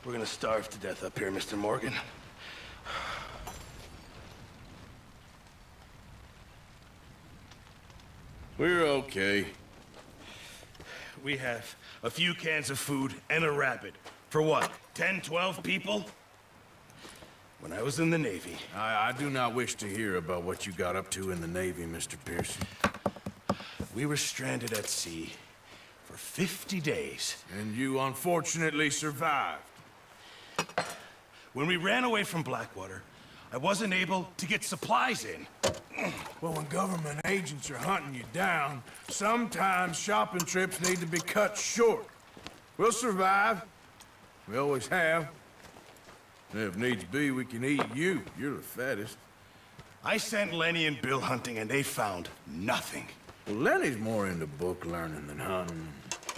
We're gonna starve to death up here, Mr. Morgan. We're okay. We have a few cans of food and a rabbit. For what, 10, 12 people? When I was in the Navy... I do not wish to hear about what you got up to in the Navy, Mr. Pearson. We were stranded at sea for 50 days. And you unfortunately survived. When we ran away from Blackwater, I wasn't able to get supplies in. Well, when government agents are hunting you down, sometimes shopping trips need to be cut short. We'll survive. We always have. If needs be, we can eat you. You're the fattest. I sent Lenny and Bill hunting, and they found nothing. Well, Lenny's more into book learning than hunting.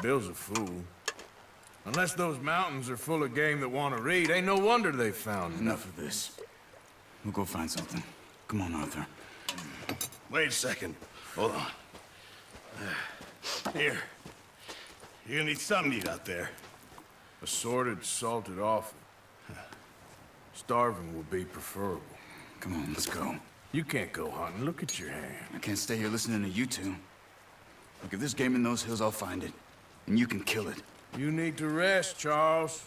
Bill's a fool. Unless those mountains are full of game that want to read, ain't no wonder they found Enough of this. We'll go find something. Come on, Arthur. Wait a second. Hold on. Here. You're gonna need something to eat out there. Assorted, salted offal. Starving would be preferable. Come on, let's go. You can't go hunting. Look at your hand. I can't stay here listening to you two. Look, if there's game in those hills, I'll find it. And you can kill it. You need to rest, Charles.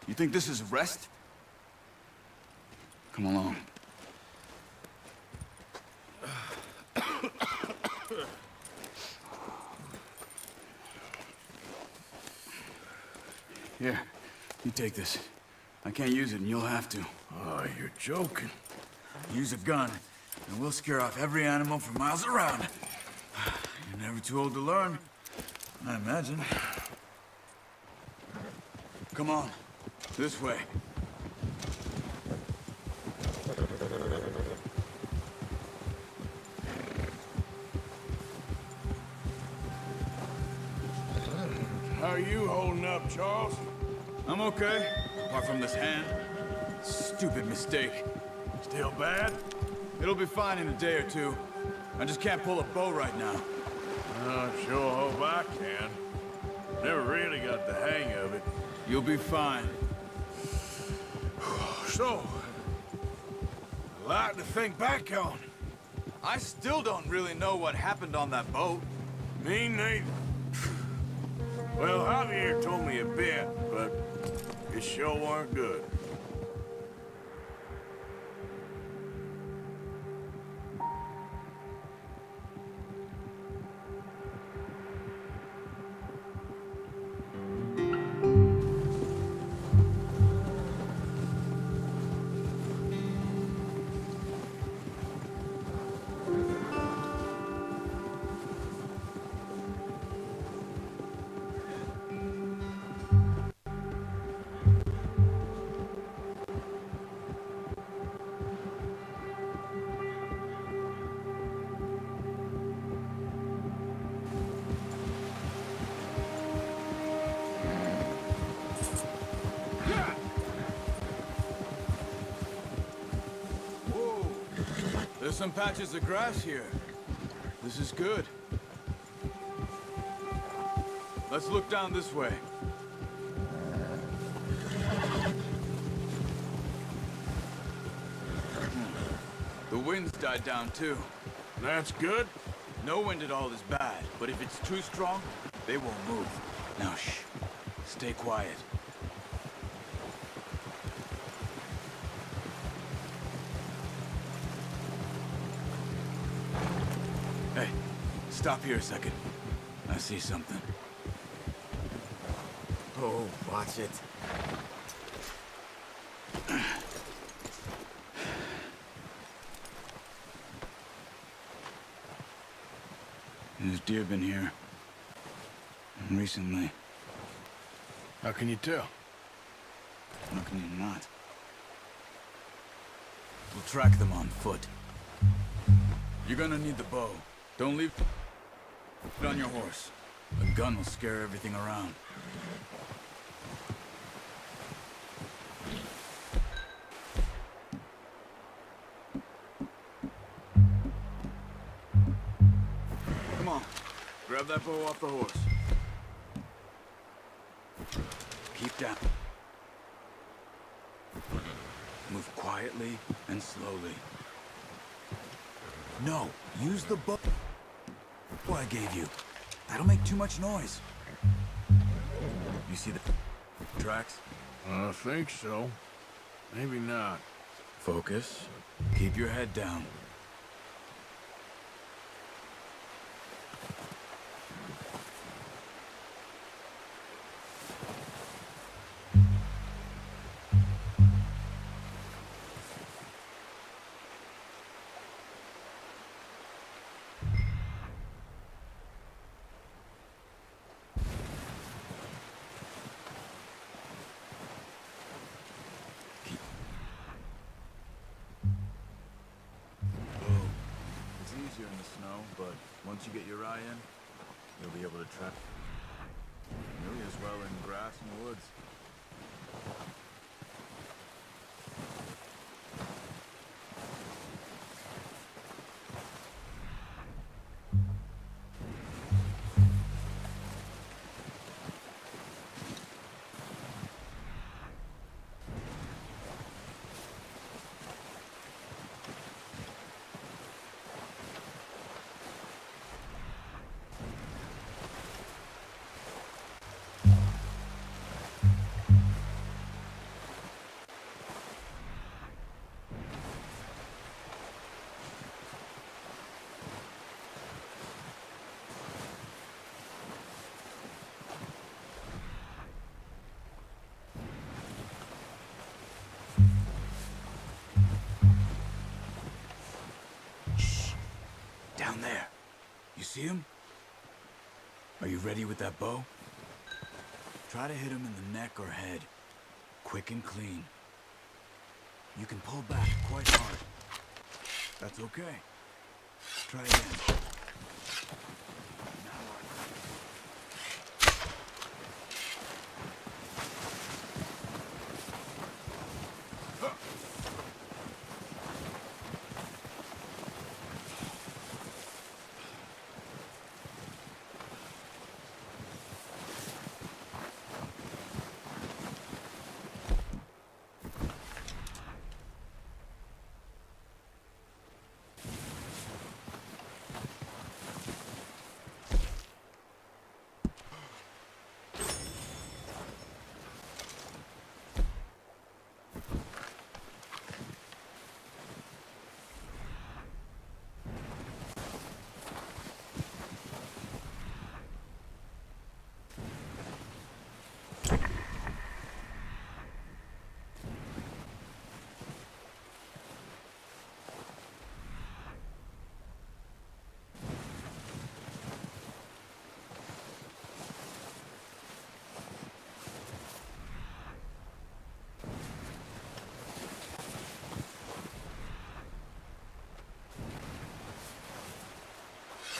You think this is rest? Come along. Here, you take this. I can't use it, and you'll have to. Oh, you're joking. Use a gun, and we'll scare off every animal for miles around. You're never too old to learn, I imagine. Come on, this way. How are you holding up, Charles? I'm okay, apart from this hand. Stupid mistake. Still bad? It'll be fine in a day or two. I just can't pull a bow right now. I sure hope I can. Never really got the hang of it. You'll be fine. So, a lot to think back on. I still don't really know what happened on that boat. Me neither. Well, Javier told me a bit, but it sure weren't good. There's some patches of grass here. This is good. Let's look down this way. The wind's died down too. That's good. No wind at all is bad, but if it's too strong, they won't move. Now shh. Stay quiet. Hey, stop here a second. I see something. Oh, watch it. There's deer been here. Recently. How can you tell? How can you not? We'll track them on foot. You're gonna need the bow. Don't leave it on your horse. A gun will scare everything around. Come on. Grab that bow off the horse. Keep down. quietly and slowly. No, use the bow I gave you. That'll make too much noise. You see the tracks? I think so. Maybe not. Focus. Keep your head down. It's easier in the snow, but once you get your eye in, you'll be able to track nearly as well in grass and woods. Down there. You see him? Are you ready with that bow? Try to hit him in the neck or head. Quick and clean. You can pull back quite hard. That's okay. Try again.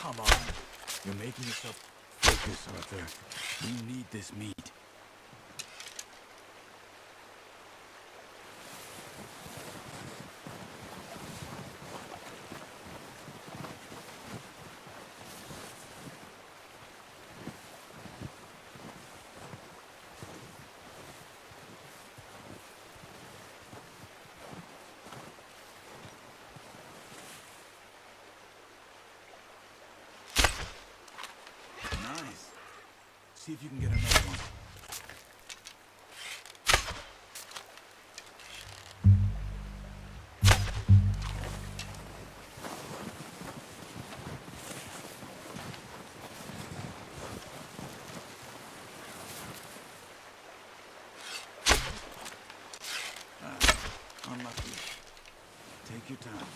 Come on. You're making yourself focus, Arthur. We need this meat. Nice. See if you can get another one. Unlucky. Take your time.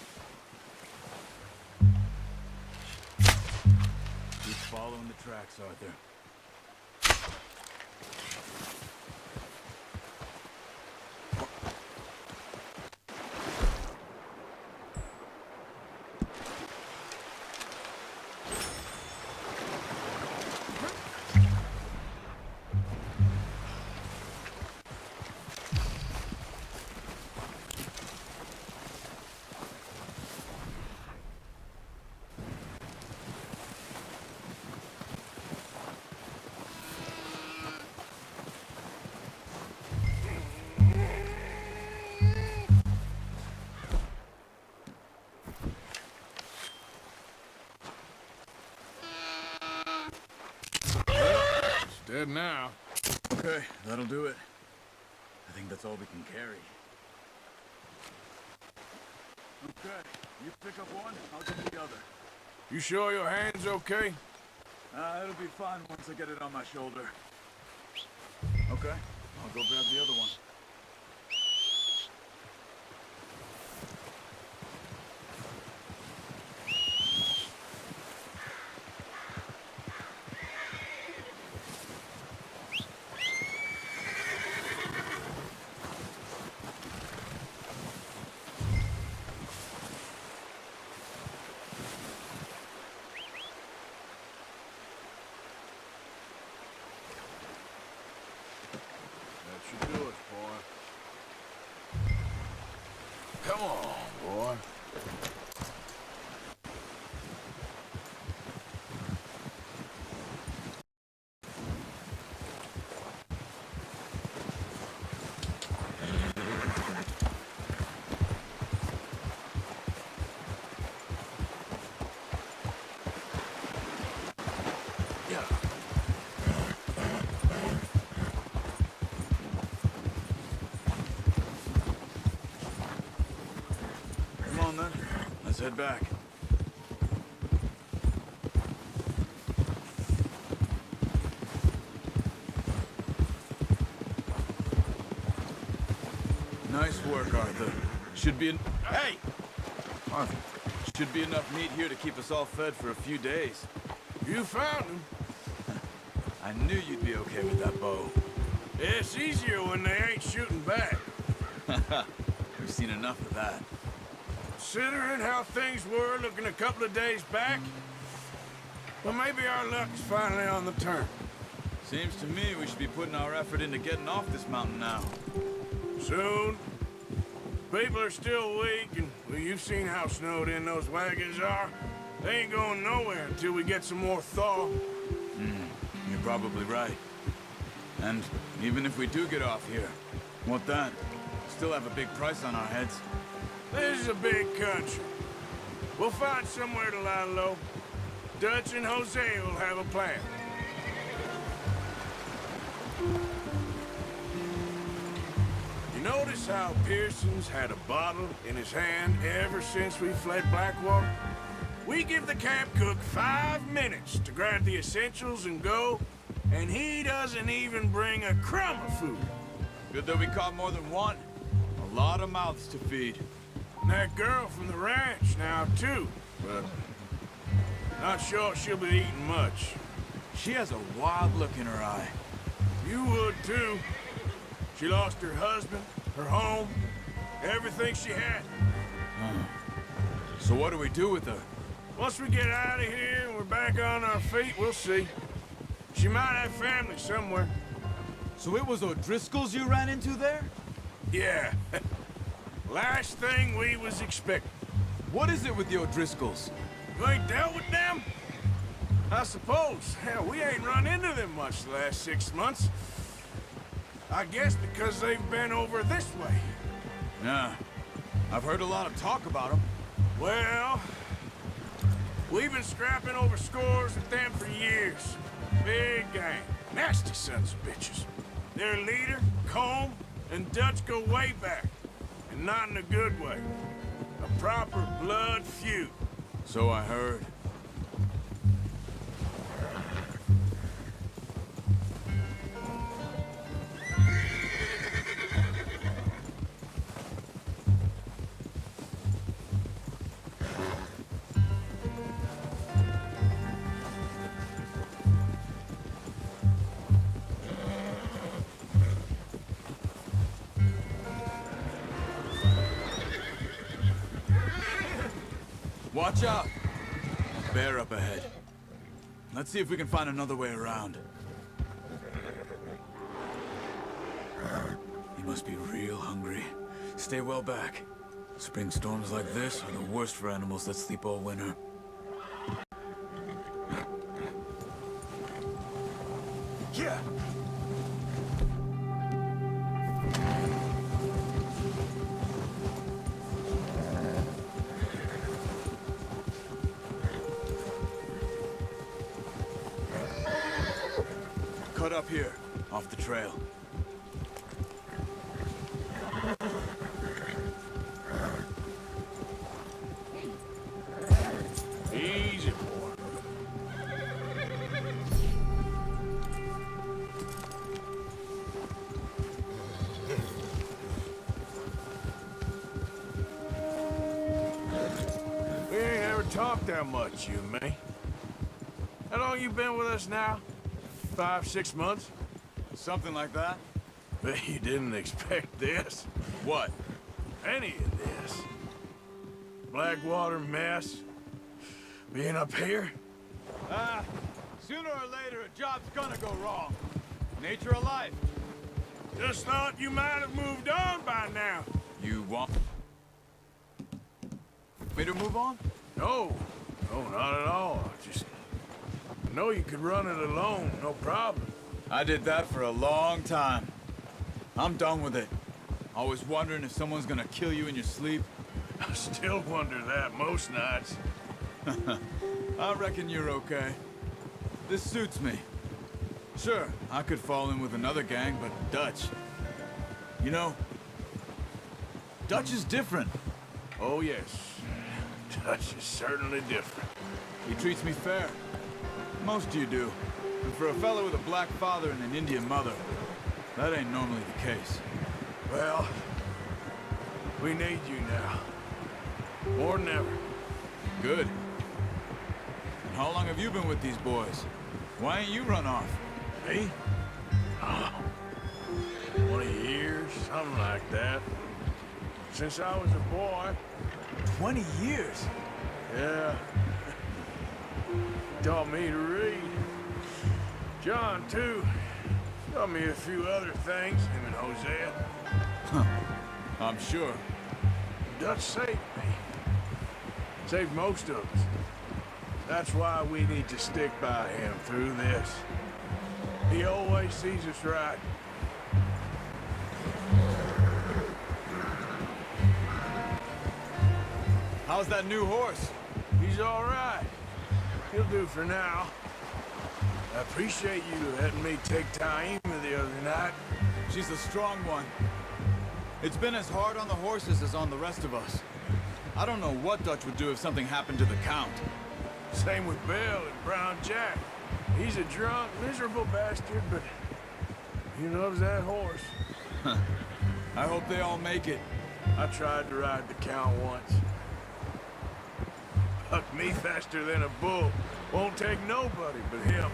Keep following the tracks, Arthur. Dead now. Okay, that'll do it. I think that's all we can carry. Okay, you pick up one, I'll get the other. You sure your hand's okay? It'll be fine once I get it on my shoulder. Okay, I'll go grab the other one. That should do it, boy. Come on, boy. Yeah. Come on then, let's head back. Nice work, Arthur. Should be Hey! Arthur. Should be enough meat here to keep us all fed for a few days. You found him. I knew you'd be okay with that bow. It's easier when they ain't shooting back. We've seen enough of that. Considering how things were looking a couple of days back, well, maybe our luck's finally on the turn. Seems to me we should be putting our effort into getting off this mountain now. Soon. People are still weak, and well, you've seen how snowed in those wagons are. They ain't going nowhere until we get some more thaw. You're probably right. And even if we do get off here, what then? Still have a big price on our heads. This is a big country. We'll find somewhere to lie low. Dutch and Jose will have a plan. You notice how Pearson's had a bottle in his hand ever since we fled Blackwater? We give the camp cook 5 minutes to grab the essentials and go, and he doesn't even bring a crumb of food. Good that we caught more than one. A lot of mouths to feed. And that girl from the ranch now, too, but not sure she'll be eating much. She has a wild look in her eye. You would, too. She lost her husband, her home, everything she had. So what do we do with her? Once we get out of here and we're back on our feet, we'll see. She might have family somewhere. So it was O'Driscoll's you ran into there? Yeah. Last thing we was expecting. What is it with the O'Driscolls? You ain't dealt with them? I suppose. Hell, we ain't run into them much the last 6 months. I guess because they've been over this way. Yeah. I've heard a lot of talk about them. Well, we've been scrapping over scores with them for years. Big gang. Nasty sons of bitches. Their leader, Combe, and Dutch go way back. And not in a good way. A proper blood feud. So I heard. Watch out! Bear up ahead. Let's see if we can find another way around. He must be real hungry. Stay well back. Spring storms like this are the worst for animals that sleep all winter. Yeah. cut up here, off the trail. Easy, boy. We ain't ever talked that much, you and me. How long you been with us now? 5, 6 months? Something like that? Bet you didn't expect this. What? Any of this. Blackwater mess. Being up here? Sooner or later, a job's gonna go wrong. Nature of life. Just thought you might have moved on by now. You want me to move on? No. No, not at all. Just... I know you could run it alone, no problem. I did that for a long time. I'm done with it. Always wondering if someone's gonna kill you in your sleep. I still wonder that most nights. I reckon you're okay. This suits me. Sure, I could fall in with another gang, but Dutch... You know, Dutch is different. Oh, yes. Dutch is certainly different. He treats me fair. Most of you do. And for a fellow with a black father and an Indian mother, that ain't normally the case. Well, we need you now. More than ever. Good. And how long have you been with these boys? Why ain't you run off? Me? Oh, 20 years, something like that. Since I was a boy. 20 years? Yeah. Taught me to read. John, too. Taught me a few other things, him and Hosea. I'm sure. Dutch saved me. Saved most of us. That's why we need to stick by him through this. He always sees us right. How's that new horse? He's all right. He'll do for now. I appreciate you letting me take Taima the other night. She's a strong one. It's been as hard on the horses as on the rest of us. I don't know what Dutch would do if something happened to the Count. Same with Bill and Brown Jack. He's a drunk, miserable bastard, but he loves that horse. I hope they all make it. I tried to ride the Count once. Bucked me faster than a bull. Won't take nobody but him.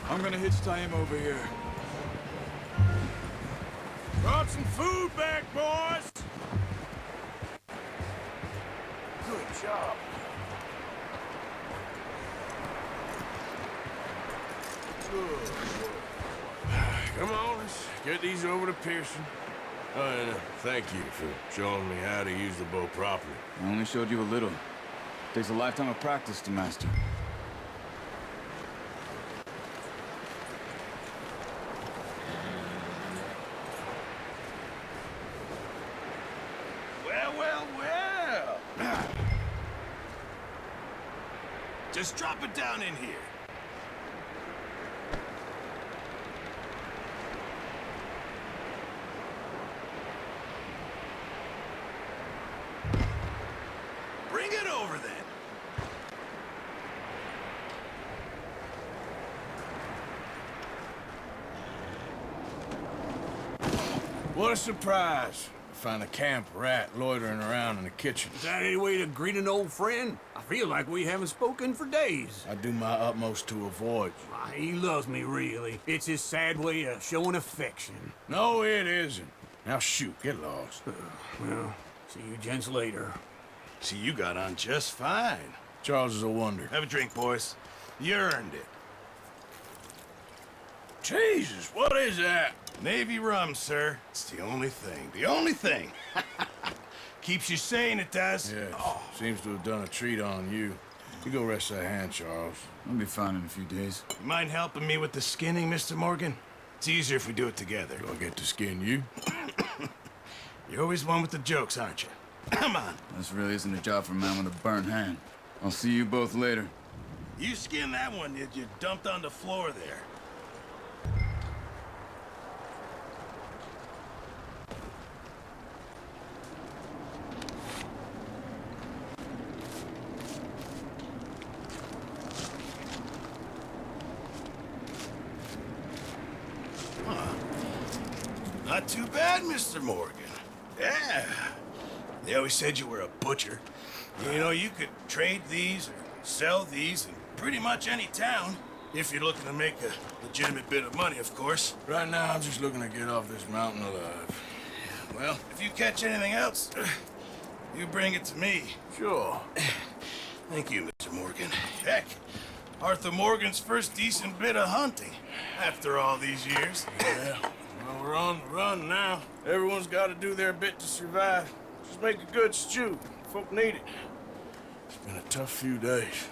I'm gonna hitch Taima over here. Brought some food back, boys! Good job. Good work. Come on, let's get these over to Pearson. Oh, and thank you for showing me how to use the bow properly. I only showed you a little. Takes a lifetime of practice to master. Well. Just drop it down in here. Bring it over then. What a surprise. Find a camp rat loitering around in the kitchen. Is that any way to greet an old friend? I feel like we haven't spoken for days. I do my utmost to avoid you. Why, he loves me, really. It's his sad way of showing affection. No, it isn't. Now shoot, get lost. Well, see you gents later. See, you got on just fine. Charles is a wonder. Have a drink, boys. You earned it. Jesus, what is that? Navy rum, sir. It's the only thing. The only thing. Keeps you sane, it does. Yeah, seems to have done a treat on you. You go rest that hand, Charles. I'll be fine in a few days. You mind helping me with the skinning, Mr. Morgan? It's easier if we do it together. Do I get to skin you? You're always one with the jokes, aren't you? Come on. This really isn't a job for a man with a burnt hand. I'll see you both later. You skinned that one that you dumped on the floor there. Not too bad, Mr. Morgan. Yeah. They always said you were a butcher. You know, you could trade these or sell these in pretty much any town. If you're looking to make a legitimate bit of money, of course. Right now, I'm just looking to get off this mountain alive. Well, if you catch anything else, you bring it to me. Sure. Thank you, Mr. Morgan. Heck, Arthur Morgan's first decent bit of hunting after all these years. Yeah. Well, we're on the run now. Everyone's got to do their bit to survive. Just make a good stew. Folk need it. It's been a tough few days.